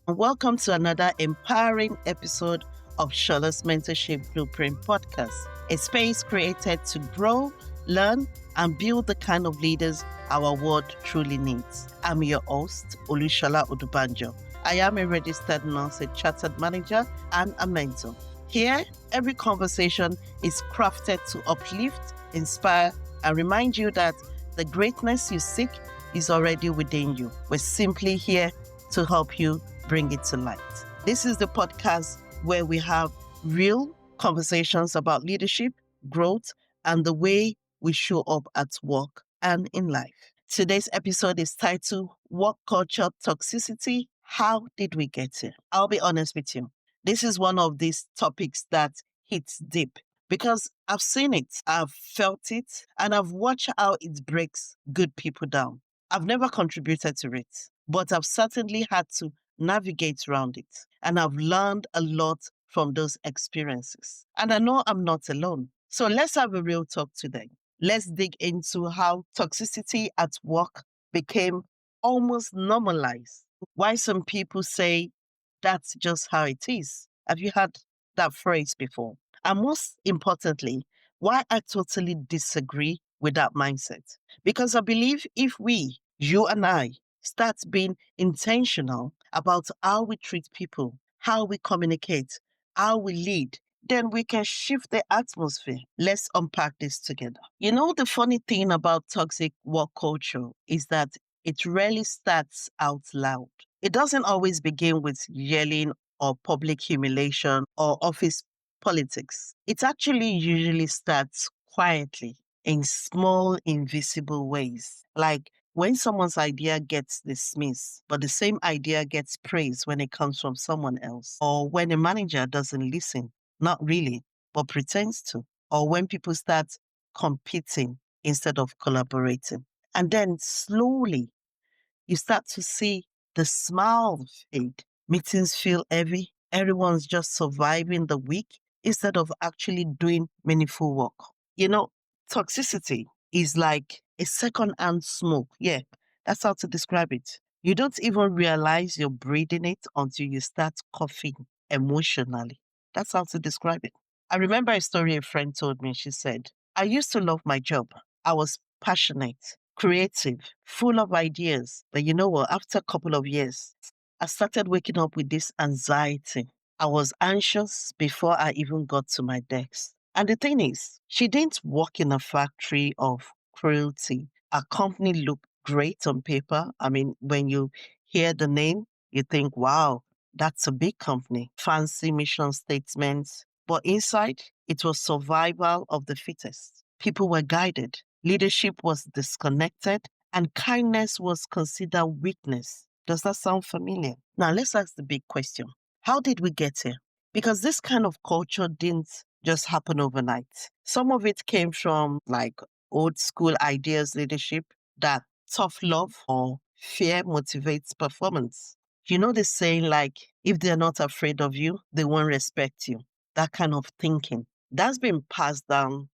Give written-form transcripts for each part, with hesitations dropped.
and welcome to another empowering episode of Shola's Mentorship Blueprint Podcast, a space created to grow, learn, and build the kind of leaders our world truly needs. I'm your host, Olushola Odubanjo. I am a registered nurse, a chartered manager, and a mentor. Here, every conversation is crafted to uplift, inspire, and remind you that the greatness you seek is already within you. We're simply here to help you bring it to light. This is the podcast where we have real conversations about leadership, growth, and the way we show up at work and in life. Today's episode is titled Work Culture Toxicity. How did we get here? I'll be honest with you. This is one of these topics that hits deep because I've seen it, I've felt it, and I've watched how it breaks good people down. I've never contributed to it, but I've certainly had to navigate around it. And I've learned a lot from those experiences. And I know I'm not alone. So let's have a real talk today. Let's dig into how toxicity at work became almost normalized. Why some people say that's just how it is. Have you heard that phrase before? And most importantly, why I totally disagree with that mindset. Because I believe if we, you and I, start being intentional about how we treat people, how we communicate, how we lead, then we can shift the atmosphere. Let's unpack this together. You know, the funny thing about toxic work culture is that it rarely starts out loud. It doesn't always begin with yelling or public humiliation or office politics. It actually usually starts quietly in small, invisible ways. Like when someone's idea gets dismissed, but the same idea gets praised when it comes from someone else, or when a manager doesn't listen, not really, but pretends to, or when people start competing instead of collaborating. And then slowly you start to see the smile fade. Meetings feel heavy. Everyone's just surviving the week instead of actually doing meaningful work. You know, toxicity is like a second-hand smoke. Yeah, that's how to describe it. You don't even realize you're breathing it until you start coughing emotionally. That's how to describe it. I remember a story a friend told me. She said, I used to love my job. I was passionate, creative, full of ideas. But you know what? After a couple of years, I started waking up with this anxiety. I was anxious before I even got to my desk. And the thing is, she didn't work in a factory of cruelty. Our company looked great on paper. I mean, when you hear the name, you think, wow, that's a big company, fancy mission statements. But inside, it was survival of the fittest. People were guided, leadership was disconnected, and kindness was considered weakness. Does that sound familiar? Now, let's ask the big question. How did we get here? Because this kind of culture didn't just happen overnight. Some of it came from like old school ideas leadership that tough love or fear motivates performance. You know the saying like, if they're not afraid of you, they won't respect you. That kind of thinking. That's been passed down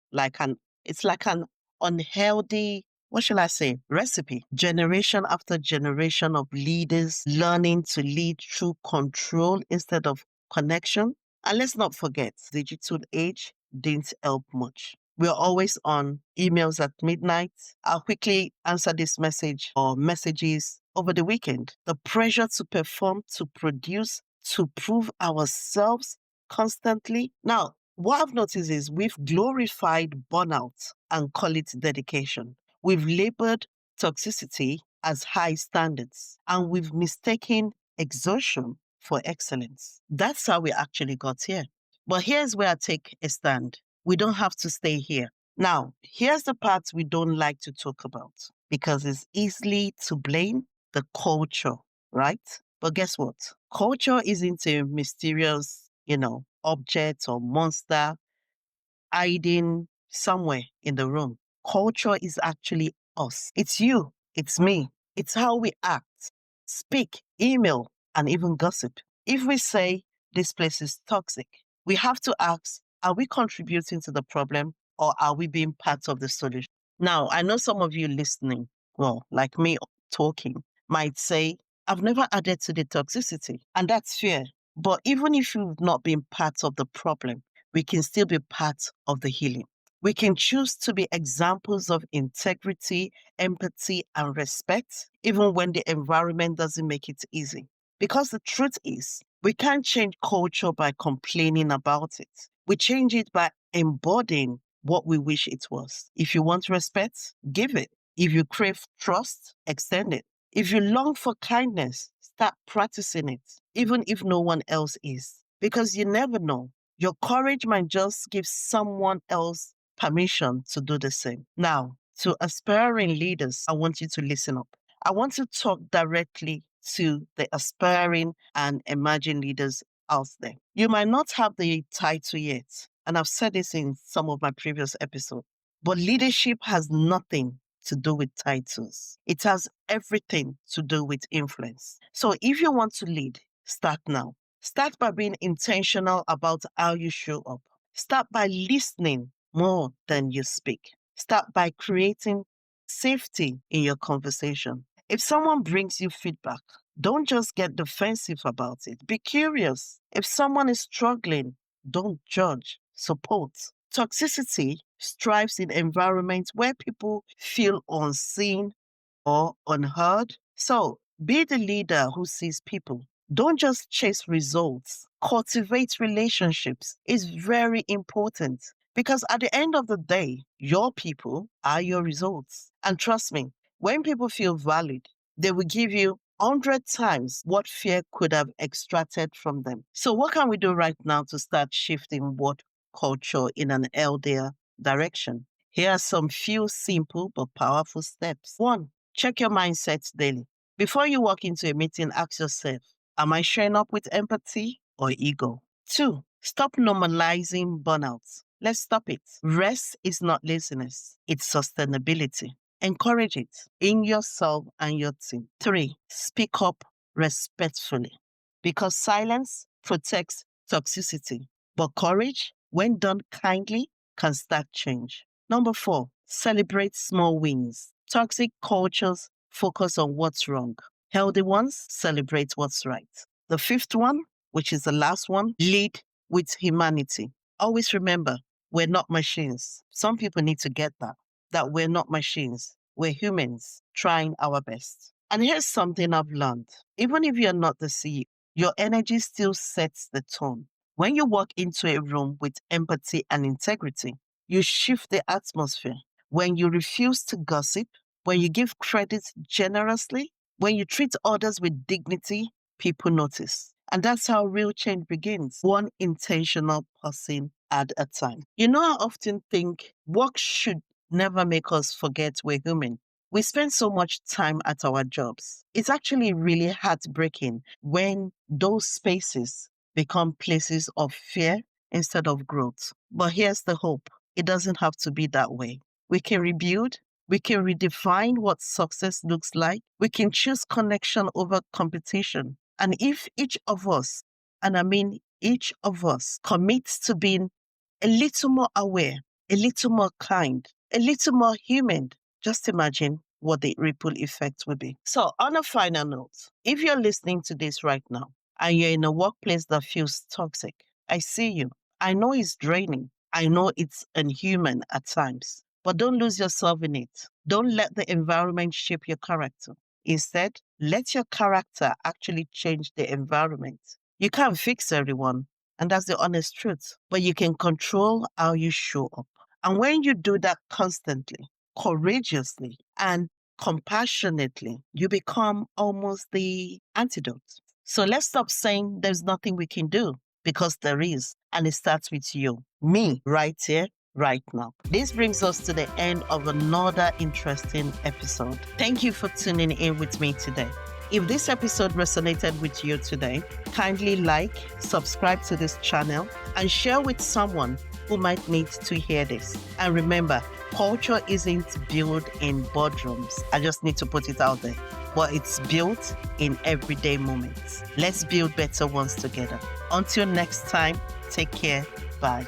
it's like an unhealthy, what shall I say, recipe. Generation after generation of leaders learning to lead through control instead of connection. And let's not forget, digital age didn't help much. We're always on emails at midnight. I'll quickly answer this message or messages over the weekend. The pressure to perform, to produce, to prove ourselves constantly. Now, what I've noticed is we've glorified burnout and call it dedication. We've labeled toxicity as high standards and we've mistaken exhaustion for excellence. That's how we actually got here. But here's where I take a stand. We don't have to stay here. Now, here's the part we don't like to talk about because it's easily to blame the culture, right? But guess what? Culture isn't a mysterious, object or monster hiding somewhere in the room. Culture is actually us. It's you. It's me. It's how we act, speak, email, and even gossip. If we say this place is toxic, we have to ask, are we contributing to the problem or are we being part of the solution? Now, I know some of you listening, well, like me talking, might say, I've never added to the toxicity. And that's fear. But even if you've not been part of the problem, we can still be part of the healing. We can choose to be examples of integrity, empathy, and respect, even when the environment doesn't make it easy. Because the truth is, we can't change culture by complaining about it. We change it by embodying what we wish it was. If you want respect, give it. If you crave trust, extend it. If you long for kindness, start practicing it, even if no one else is. Because you never know. Your courage might just give someone else permission to do the same. Now, to aspiring leaders, I want you to listen up. I want to talk directly to the aspiring and emerging leaders out there. You might not have the title yet, and I've said this in some of my previous episodes, but leadership has nothing to do with titles. It has everything to do with influence. So if you want to lead, start now. Start by being intentional about how you show up. Start by listening more than you speak. Start by creating safety in your conversation. If someone brings you feedback, don't just get defensive about it. Be curious. If someone is struggling, don't judge, support. Toxicity thrives in environments where people feel unseen or unheard. So be the leader who sees people. Don't just chase results. Cultivate relationships. It's very important because at the end of the day, your people are your results. And trust me, when people feel valued, they will give you 100 times what fear could have extracted from them. So what can we do right now to start shifting what culture in an healthier direction? Here are some few simple but powerful steps. 1, check your mindset daily. Before you walk into a meeting, ask yourself, am I showing up with empathy or ego? 2, stop normalizing burnouts. Let's stop it. Rest is not laziness, it's sustainability. Encourage it in yourself and your team. 3, speak up respectfully because silence protects toxicity, but courage, when done kindly, can start change. Number 4, celebrate small wins. Toxic cultures focus on what's wrong. Healthy ones celebrate what's right. The 5th one, which is the last one, lead with humanity. Always remember, we're not machines. Some people need to get that we're not machines. We're humans trying our best. And here's something I've learned. Even if you're not the CEO, your energy still sets the tone. When you walk into a room with empathy and integrity, you shift the atmosphere. When you refuse to gossip, when you give credit generously, when you treat others with dignity, people notice. And that's how real change begins, one intentional person at a time. You know, I often think work should never make us forget we're human. We spend so much time at our jobs. It's actually really heartbreaking when those spaces become places of fear instead of growth. But here's the hope. It doesn't have to be that way. We can rebuild. We can redefine what success looks like. We can choose connection over competition. And if each of us, and I mean each of us, commits to being a little more aware, a little more kind, a little more human, just imagine what the ripple effect will be. So on a final note, if you're listening to this right now and you're in a workplace that feels toxic, I see you. I know it's draining. I know it's inhuman at times, but don't lose yourself in it. Don't let the environment shape your character. Instead, let your character actually change the environment. You can't fix everyone, and that's the honest truth, but you can control how you show up. And when you do that constantly, courageously, and compassionately, you become almost the antidote. So let's stop saying there's nothing we can do, because there is, and it starts with you, me, right here, right now. This brings us to the end of another interesting episode. Thank you for tuning in with me today. If this episode resonated with you today, kindly like, subscribe to this channel, and share with someone who might need to hear this. And remember, culture isn't built in boardrooms. I just need to put it out there. But it's built in everyday moments. Let's build better ones together. Until next time, take care. Bye.